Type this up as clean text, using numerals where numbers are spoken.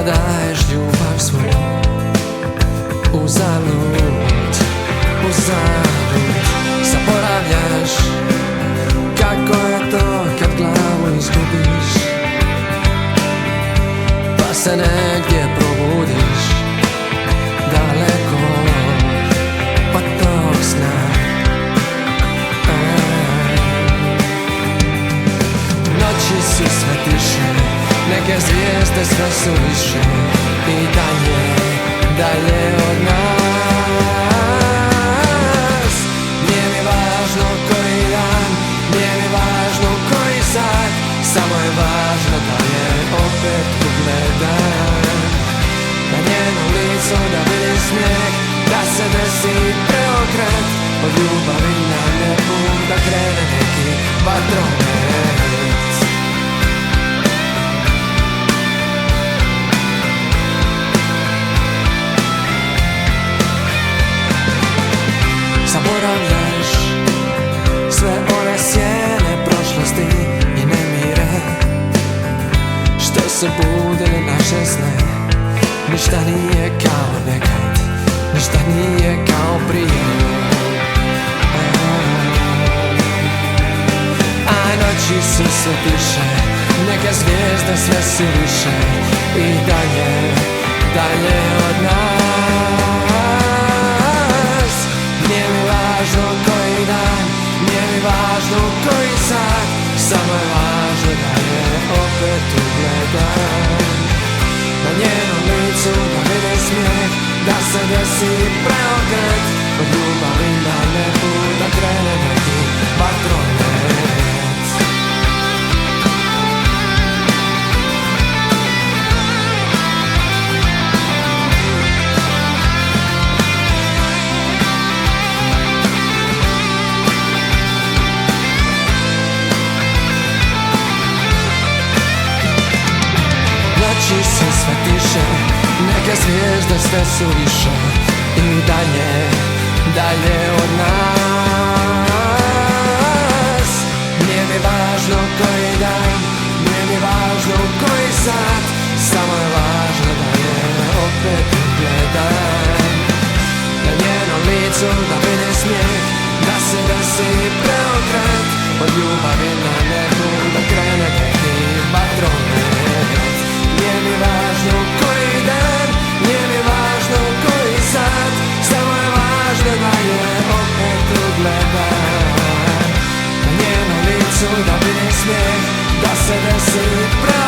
daješ ljubav svoju uzalud, uzalud. Zaboravljaš kako je to kad glavu izgubiš, pa se negdje probudiš daleko od tog sna. Noći su sve tiše, neke zvijezde sve su više i dalje, dalje od nas. Nije mi važno koji dan, nije mi važno koji sat, samo je važno da je opet ugledam. Na njenom licu da vidim smijeh, da se desi preokret, od ljubavi na nebu da krene neki vatromet. Zaboravljaš sve one sjene prošlosti i nemire što su budili naše sne. Ništa nije kao nekad, ništa nije kao prije. A noći su sve tiše, neke zvijezde sve su više i dalje, dalje od nas. Nije mi važno koji dan, nije mi važno koji sat, samo je važno da je opet ugledam. Na njenom licu da vidim smijeh, da se desi preokret, od ljubavi na nebu da krene neki vatromet. Noći su sve tiše, neke zvijezde sve su više i dalje, dalje od nas. Nije mi važno koji dan, nije mi važno koji sat, samo je važno da je opet ugledam. Na njenom licu da vidim smijeh, da se desi preokret, od ljubavi na nebu da krene neki vatromet. Nije mi važno koji dan, nije mi važno koji sat, samo je važno da je opet ugledam. Na njenom licu da vidim smijeh, da se desi preokret,